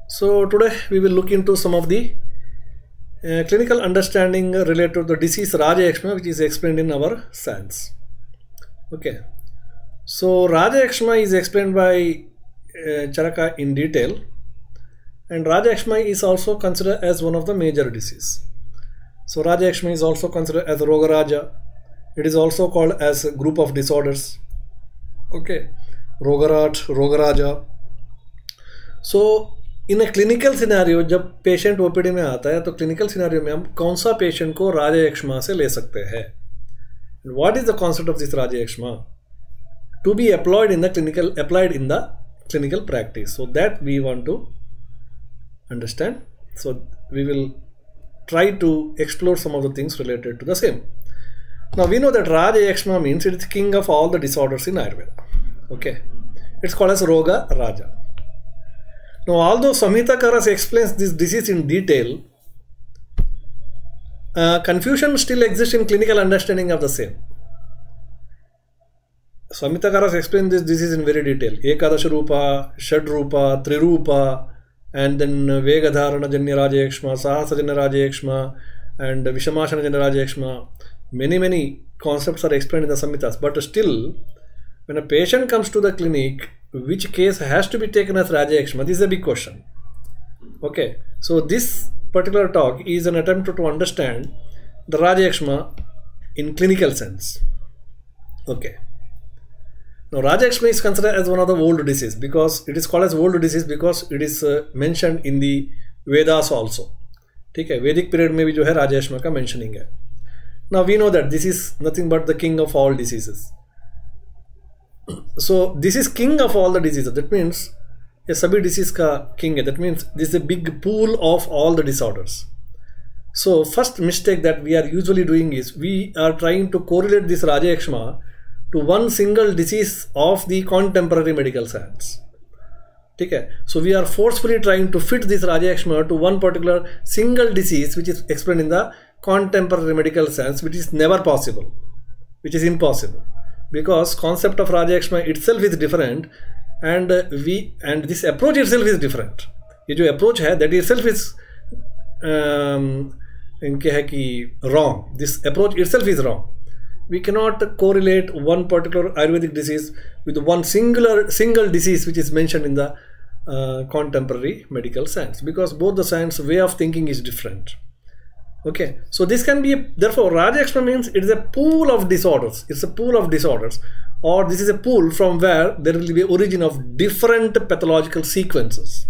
So today we will look into some of the clinical understanding related to the disease Rajayakshma, which is explained in our science. Okay, so Rajayakshma is explained by Charaka in detail, and Rajayakshma is also considered as one of the major diseases. So Rajayakshma is also considered as Rogaraja. It is also called as a group of disorders. Okay, Rogarat, Rogaraja. So in a clinical scenario जब patient OPD में आता है तो clinical scenario में हम कौन सा patient को राजयक्ष्मा से ले सकते हैं. What is the concept of this rajayakshma to be applied in the clinical practice. So that we want to understand. So we will try to explore some of the things related to the same. Now we know that Rajayakshma means it is king of all the disorders in Ayurveda. Okay, it's called as Roga Raja. Now, although Samhitakaras explains this disease in detail, confusion still exists in clinical understanding of the same. Samhitakaras explains this disease in very detail. Ekadash Rupa, Shad Rupa, Trirupa, and then Vegadharana Janya Rajayakshma, Sahasa Janya Rajayakshma, and Vishamashana Janya Rajayakshma. Many concepts are explained in the Samhitas, but still, when a patient comes to the clinic, which case has to be taken as Rajayakshma? This is a big question. Okay, so this particular talk is an attempt to understand the Rajayakshma in clinical sense. Okay, now Rajayakshma is considered as one of the old diseases because it is called as old disease because it is mentioned in the Vedas also. ठीक है, Vedic period में भी जो है Rajayakshma का mentioning है. Now we know that this is nothing but the king of all diseases. So this is king of all the diseases. That means ये सभी disease का king है. That means this is a big pool of all the disorders. So first mistake that we are usually doing is we are trying to correlate this Rajayakshma to one single disease of the contemporary medical science. ठीक है. So we are forcefully trying to fit this Rajayakshma to one particular single disease which is explained in the contemporary medical science, which is never possible, which is impossible. Because concept of Rajayakshma itself is different, and this approach itself is different. ये जो approach है that itself is इनके है कि wrong. This approach itself is wrong. We cannot correlate one particular Ayurvedic disease with one single disease which is mentioned in the contemporary medical science, because both the science way of thinking is different. Okay, so this can be therefore Rajayakshma means it is a pool of disorders. It's a pool of disorders, or this is a pool from where there will be origin of different pathological sequences.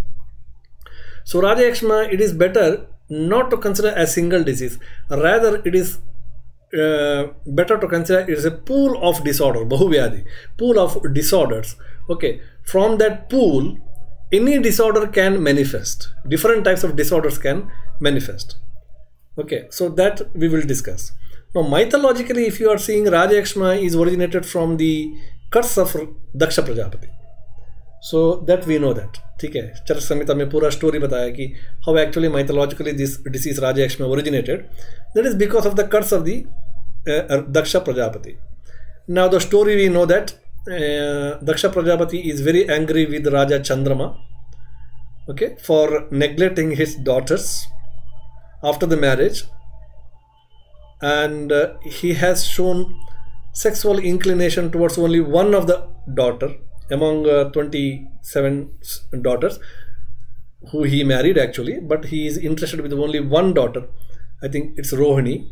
So Rajayakshma, it is better not to consider a single disease. Rather, it is better to consider it is a pool of disorder, Bahuvyadi, pool of disorders. Okay, from that pool, any disorder can manifest. Different types of disorders can manifest. Okay, so that we will discuss. Now mythologically, if you are seeing, Rajayakshma is originated from the curse of Daksha Prajapati. So that we know that. ठीक है, चरक संहिता में पूरा story बताया कि how actually mythologically this disease Rajayakshma originated. That is because of the curse of the Daksha Prajapati. Now the story we know that Daksha Prajapati is very angry with Raja Chandrama, okay, for neglecting his daughters after the marriage, and he has shown sexual inclination towards only one of the daughter among 27 daughters who he married actually, but he is interested with only one daughter. I think it's Rohini,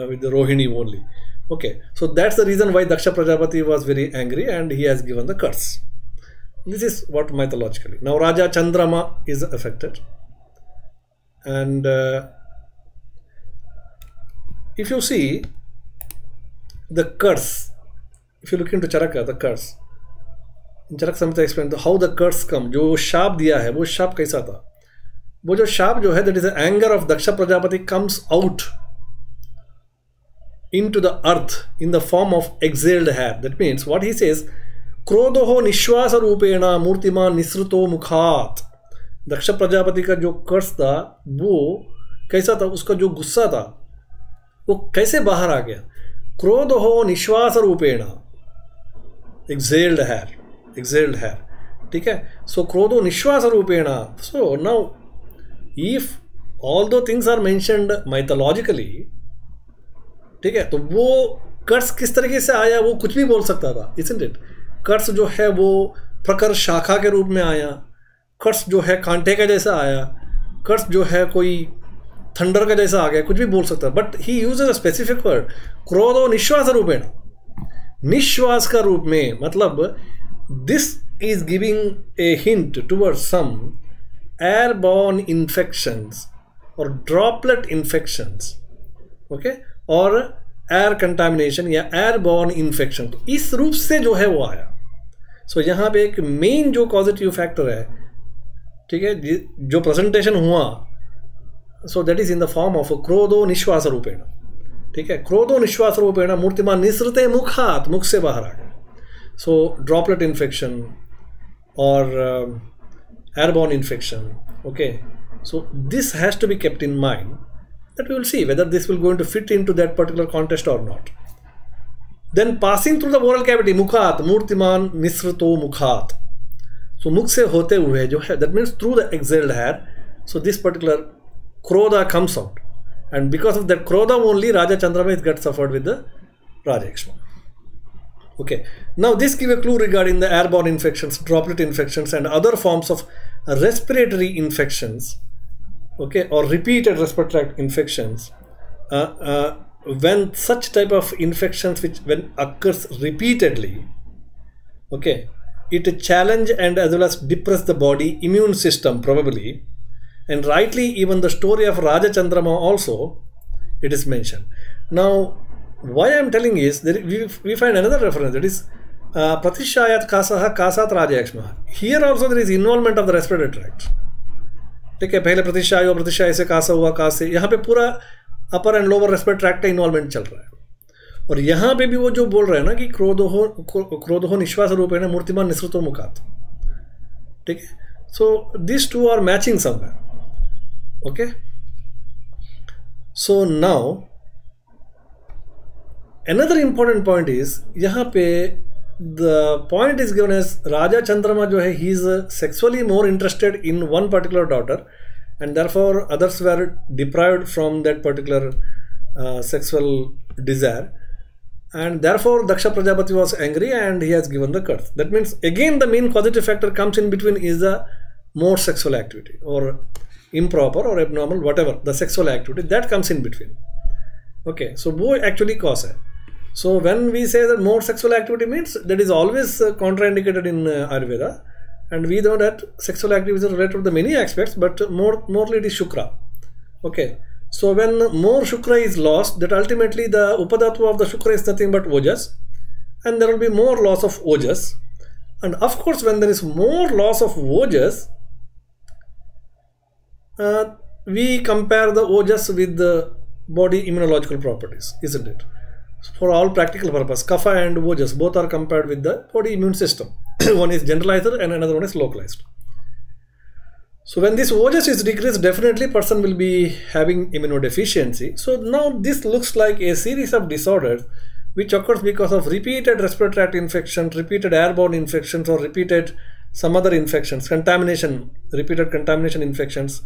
with the Rohini only. Okay, so that's the reason why Daksha Prajapati was very angry and he has given the curse. This is what mythologically. Now Raja Chandrama is affected, and if you see the curse, if you look into Charaka, the curse, Charaka Samhita explained how the curse come. जो शाप दिया है वो शाप कैसा था? वो जो शाप जो है, that is the anger of Daksha Prajapati comes out into the earth in the form of exhaled hair. That means what he says, क्रोधो निश्वास रूपेण मूर्तिमान निसृतो मुखात. दक्ष प्रजापति का जो कर्स था वो कैसा था? उसका जो गुस्सा था वो कैसे बाहर आ गया? क्रोधो निश्वास रूपेण, exhaled hair. ठीक है. सो क्रोधो निश्वास रूपेण. सो नाउ इफ ऑल दो थिंग्स आर मेंशन्ड माइथोलॉजिकली, ठीक है, तो वो कर्स किस तरीके से आया वो कुछ भी बोल सकता था, इजंट इट. कर्स जो है वो प्रकर शाखा के रूप में आया, कर्स जो है कांटे का जैसा आया, कर्स जो है कोई थंडर का जैसा आ गया, कुछ भी बोल सकता है. But he uses a specific word, क्रोधो निश्वास रूपेण. निश्वास का रूप में, मतलब this is giving a hint towards some airborne infections और ड्रॉपलेट इन्फेक्शंस, ओके, और एयर कंटामिनेशन या एयरबॉर्न इन्फेक्शन. तो इस रूप से जो है वो आया. सो यहाँ पे एक मेन जो पॉजिटिव फैक्टर है, ठीक है, जो प्रेजेंटेशन हुआ, so that is in the form of क्रोधो निश्वास रूपेण. ठीक है, क्रोधो निश्वास रूपेण मूर्तिमान निसृते मुखात, मुख से बाहर आ गए. सो ड्रॉपलेट इन्फेक्शन और airborne infection. Okay, so this has to be kept in mind, that we will see whether this will going to fit into that particular context or not. Then passing through the oral cavity, mukhat, murtiman nisrito mukhat. So mukh se hote hue jo hai, that means through the exhaled air. So this particular krodha comes out, and because of that krodha only Raja Chandrama is get suffered with the Rajayakshma. Okay, now this give a clue regarding the airborne infections, droplet infections and other forms of respiratory infections. Okay, or repeated respiratory tract infections. When such type of infections which when occurs repeatedly, okay, it challenge and as well as depress the body immune system probably, and rightly even the story of Raja Chandrama also it is mentioned. Now why I am telling is that we find another reference, that is Pratishayat Kasaha Kasat Rajayakshma. Here also there is involvement of the respiratory tract. ठीक है, पहले प्रतिशाय और प्रतिशाय से कासा हुआ, कास से, यहाँ पे पूरा अपर एंड लोअर रेस्पिरेटरी ट्रैक्ट का इन्वॉल्वमेंट चल रहा है. और यहाँ पे भी वो जो बोल रहे हैं ना कि क्रोधो निश्वास रूपेण मूर्तिमान निसृतो मुखात. ठीक है, so this two are matching somewhere. Okay, so now another important point is, यहाँ पे the point is given as Raja Chandrama जो है, he is sexually more interested in one particular daughter, and therefore others were deprived from that particular sexual desire, and therefore Daksha Prajapati was angry and he has given the curse. That means again the main causative factor comes in between is the more sexual activity or improper or abnormal, whatever the sexual activity that comes in between. Okay, so वो actually cause है. So when we say that more sexual activity means, that is always contraindicated in Ayurveda, and we know that sexual activity is related to the many aspects, but morely it is Shukra. Okay, so when more Shukra is lost, that ultimately the Upadatu of the Shukra is nothing but Ojas, and there will be more loss of Ojas, and of course when there is more loss of Ojas, we compare the Ojas with the body immunological properties, isn't it? For all practical purpose, Kapha and Ojas both are compared with the body immune system. One is generalized and another one is localized. So when this Ojas is decreased, definitely person will be having immunodeficiency. So now this looks like a series of disorders which occurs because of repeated respiratory tract infections, repeated airborne infections, or repeated some other infections, contamination, repeated contamination infections,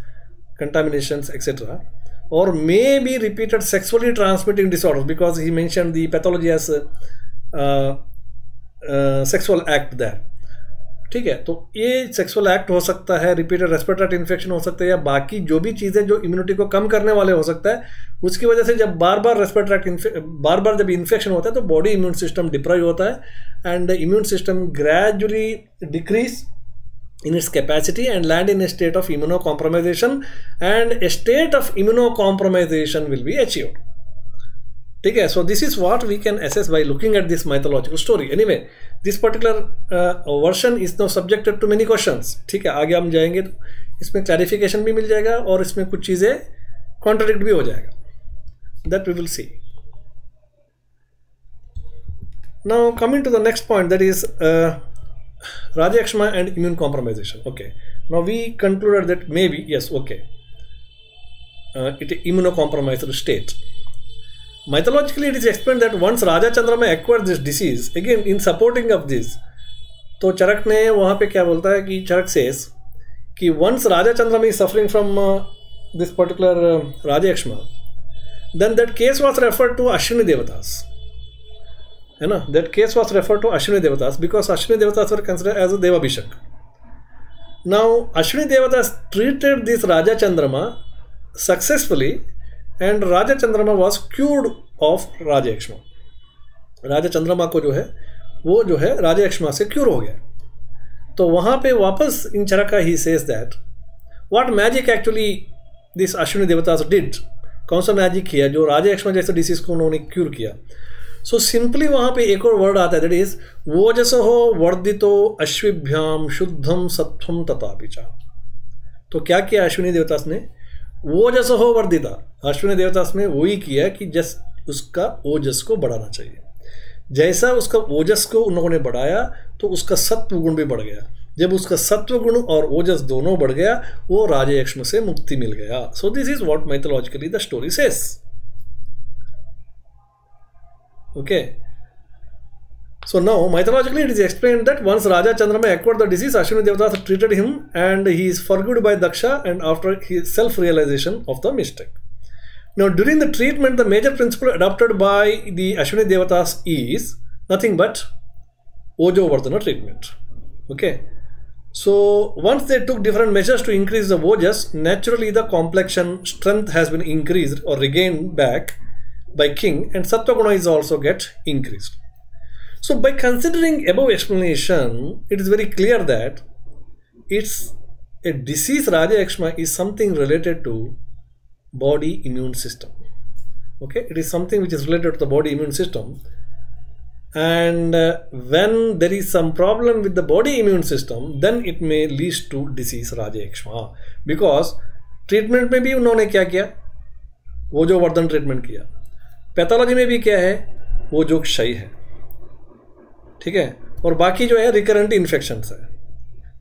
contaminations, etc. Or maybe repeated sexually transmitting disorders, because he mentioned the pathology as sexual act there. ठीक है, तो ये sexual act हो सकता है, repeated respiratory infection हो सकता है, या बाकी जो भी चीज़ें जो इम्यूनिटी को कम करने वाले हो सकता है, उसकी वजह से जब बार बार रेस्पिरेटरी बार बार जब इन्फेक्शन होता है तो बॉडी इम्यून सिस्टम डिप्राइव होता है, and immune system gradually decrease in its capacity and land in a state of immunocompromisation, and a state of immunocompromisation will be achieved. ठीक है, so this is what we can assess by looking at this mythological story. Anyway, this particular version is now subjected to many questions. ठीक है, आगे हम जाएंगे तो इसमें clarification भी मिल जाएगा और इसमें कुछ चीज़ें contradict भी हो जाएगा. That we will see. Now coming to the next point, that is Rajayakshma and immune compromisation. Okay, now we concluded that maybe yes, okay, it is immunocompromised state. Mythologically, it is explained that once Raja Chandrama acquired this disease, again in supporting of this, तो चरक ने वहाँ पे क्या बोलता है कि चरक says कि once Raja Chandrama is suffering from this particular rajayakshma, then that case was referred to Ashwini Devatas. है ना, that case was referred to Ashwini Devatas because Ashwini Devatas were considered as a Devabhishek. Now Ashwini Devatas treated this Raja Chandrama successfully and Raja Chandrama was cured of Rajayakshma. राजा चंद्रमा को जो है वो जो है राजयक्ष्मा से क्यूर हो गया. तो वहाँ पे वापस इन चरका ही says that what magic actually this Ashwini देवतास डिड, कौन सा मैजिक किया जो राजयक्ष्मा जैसे डिसीज को उन्होंने क्यूर किया. सो सिंपली वहाँ पे एक और वर्ड आता है दैट इज वोजसो वर्धितो अश्विभ्याम शुद्धम सत्वम तथापिचा. तो क्या किया अश्विनी देवतास ने, वोजसो वर्धिता, अश्विनी देवतास ने वही किया कि जस्ट उसका ओजस को बढ़ाना चाहिए. जैसा उसका ओजस को उन्होंने बढ़ाया तो उसका सत्व गुण भी बढ़ गया. जब उसका सत्व गुण और ओजस दोनों बढ़ गया वो राजयक्ष्मा से मुक्ति मिल गया. So this is what mythologically the story says. Okay, so now mythologically it is explained that once Raja Chandrama acquired the disease, Ashwini Devatas treated him and he is forgiven by Daksha and after his self-realization of the mistake. Now during the treatment, the major principle adopted by the Ashwini Devatas is nothing but Ojo Vardhana treatment. Okay, so once they took different measures to increase the ojas, naturally the complexion strength has been increased or regained back by king and sattva guna is also get increased. So by considering above explanation, it is very clear that it's a disease Rajayakshma is something related to body immune system. Okay, it is something which is related to the body immune system, and when there is some problem with the body immune system, then it may lead to disease Rajayakshma. Because treatment में भी उन्होंने क्या किया, वो जो Vardhan treatment किया, pathology में भी क्या है, वो जो क्षय है, ठीक है, और बाकी जो है रिकरेंट इन्फेक्शंस है.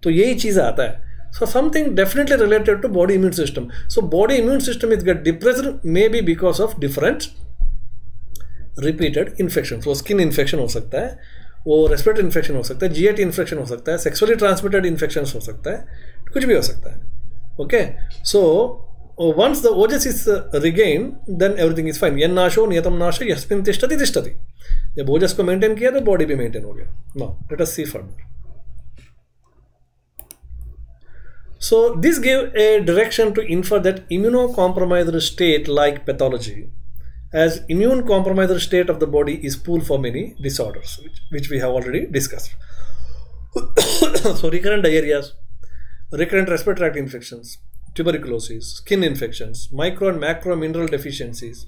तो यही चीज़ आता है. So something definitely related to body immune system. So body immune system is get depressed maybe because of different repeated infections. वो skin infection हो सकता है, वो respiratory infection हो सकता है, GIT infection हो सकता है, sexually transmitted infections हो सकता है, कुछ भी हो सकता है. Okay, so once the ojas is regained, then everything is fine. यन नाशो नियतम नाशो यस्मिन् तिष्ठति तिष्ठति. जब ओजस को मेंटेन किया तो बॉडी भी मेंटेन हो गया. Now let us see further. So this gave a direction to infer that immunocompromised state like pathology, as immune compromised state of the body is pool for many disorders, which we have already discussed. So recurrent diarrheas, recurrent respiratory tract infections, tuberculosis, skin infections, micro and macro mineral deficiencies,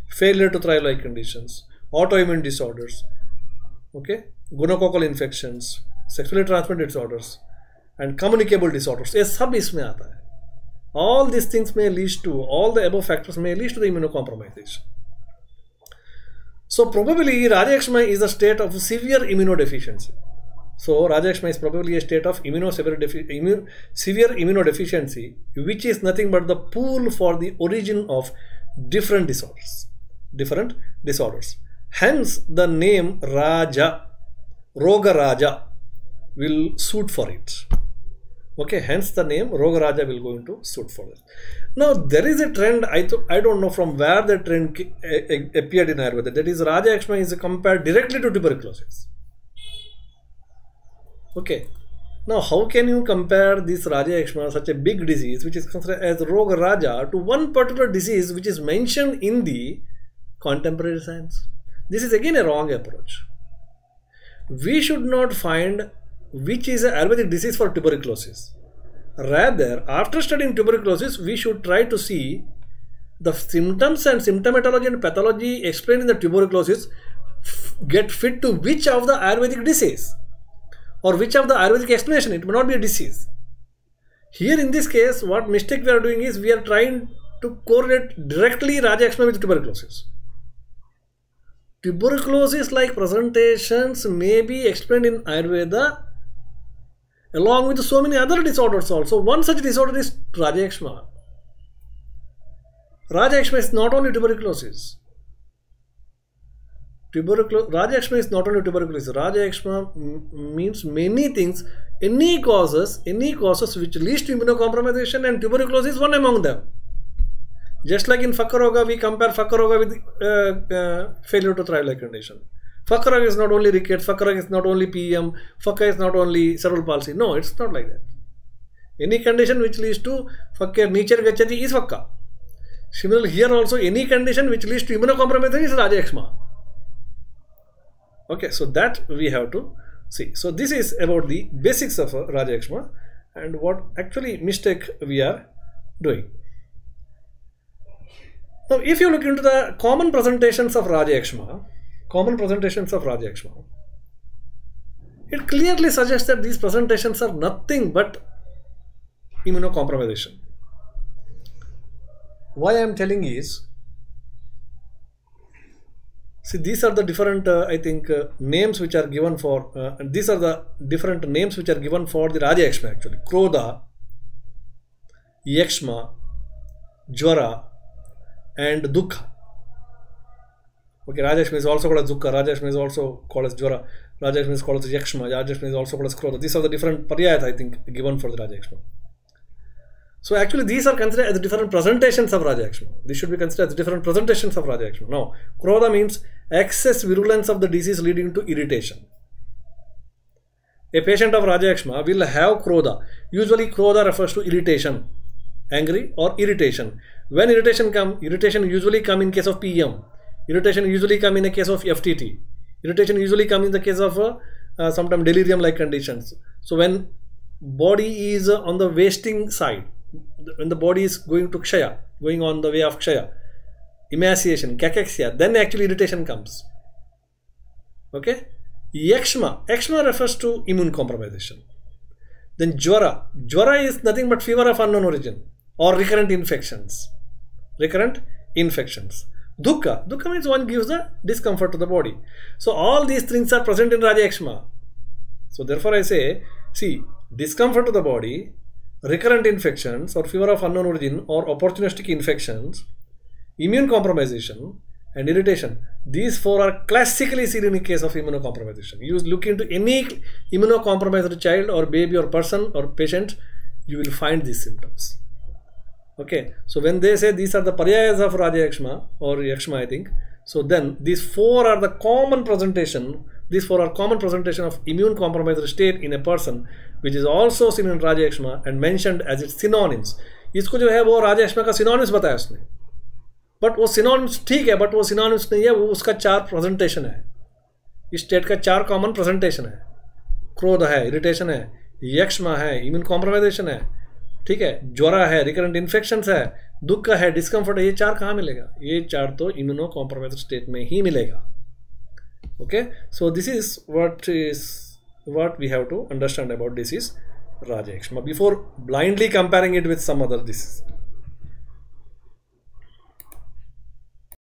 failure to thrive like conditions, autoimmune disorders, okay, gonococcal infections, sexually transmitted disorders, and communicable disorders, ये सब इसमें आता है. All these things may lead to, all the above factors may lead to the immunocompromisation. So probably Rajayakshma is a state of severe immunodeficiency. So Rajayakshma is probably a state of severe immunodeficiency, which is nothing but the pool for the origin of different disorders. Hence the name Raja, Roga Raja will suit for it. Okay, hence the name Roga Raja will go into suit for it. Now there is a trend, I don't know from where the trend appeared in Ayurveda, that is Rajayakshma is compared directly to tuberculosis. Okay, now how can you compare this Rajayakshma, such a big disease which is considered as Roga Raja, to one particular disease which is mentioned in the contemporary science? This is again a wrong approach. We should not find which is an Ayurvedic disease for tuberculosis. Rather, after studying tuberculosis, we should try to see the symptoms and symptomatology and pathology explained in the tuberculosis get fit to which of the Ayurvedic disease or which of the Ayurvedic explanation. It may not be a disease. Here in this case, what mistake we are doing is we are trying to correlate directly Rajayakshma with tuberculosis. Tuberculosis like presentations may be explained in Ayurveda along with so many other disorders also. One such disorder is Rajayakshma. Rajayakshma is not only tuberculosis. Tuberculosis. Rajayakshma is not only tuberculosis. Rajayakshma means many things. Any causes which leads to immunocompromisation, and tuberculosis is one among them. Just like in Fakkaroga, we compare Fakkaroga with failure to thrive-like condition. Fakkaroga is not only rickets, Fakkaroga is not only PM, Fakka is not only cerebral palsy. No, it's not like that. Any condition which leads to Fakkar Nichar Gachati is Fakka. Similarly, here also any condition which leads to immunocompromisation is Rajayakshma. Okay, so that we have to see. So this is about the basics of Rajayakshma and what actually mistake we are doing. Now, if you look into the common presentations of Rajayakshma, it clearly suggests that these presentations are nothing but immunocompromisation. Why I am telling is, see, these are the different, names which are given for, these are the different names which are given for the Rajayakshma actually. Krodha, Yakshma, Jwara, and Dukkha. Okay, Rajayakshma is also called as Dukkha, Rajayakshma is also called as Jwara, Rajayakshma is called as Yakshma, Rajayakshma is also called as Krodha. These are the different paryayas, I think, given for the Rajayakshma. So actually these are considered as different presentations of Rajayakshma. These should be considered as different presentations of Rajayakshma. Now, Krodha means excess virulence of the disease leading to irritation. A patient of Rajayakshma will have Krodha. Usually Krodha refers to irritation, angry or irritation. When irritation usually come in case of PM. Irritation usually come in a case of FTT. Irritation usually come in the case of sometimes delirium like conditions. So when body is on the wasting side, when the body is going to Kshaya, going on the way of Kshaya, emaciation, cachexia, then actually irritation comes. Okay? Yakhsma refers to immune compromisation. Then Jwara is nothing but fever of unknown origin or recurrent infections. Dukkha means one gives the discomfort to the body. So all these things are present in Rajayakshma. So therefore I say, see, discomfort to the body, recurrent infections or fever of unknown origin or opportunistic infections, immune compromisation and irritation. These four are classically seen in the case of immunocompromisation. You look into any immunocompromised child or baby or person or patient, you will find these symptoms. Okay, so when they say these are the paryayas of Rajayakshma or Yakshma, I think, so then these four are the common presentation. These four are common presentation of immune compromised state in a person, which is also seen in Rajayakshma and mentioned as its synonyms. इसको जो है वो Rajayakshma का synonyms बताया उसने. But वो synonyms ठीक है, but वो synonyms नहीं है, वो उसका 4 presentation है. इस state का 4 common presentation है. क्रोध है, irritation है, यक्ष्मा है, immune compromisation है, ठीक है, ज्वरा है, रिकरेंट इन्फेक्शंस है, दुख है, डिस्कम्फर्ट है. ये 4 कहाँ मिलेगा? ये 4 तो इम्यूनो कॉम्प्रोमाइज्ड स्टेट में ही मिलेगा. Okay, so this is what we have to understand about disease Rajayakshma before blindly comparing it with some other disease.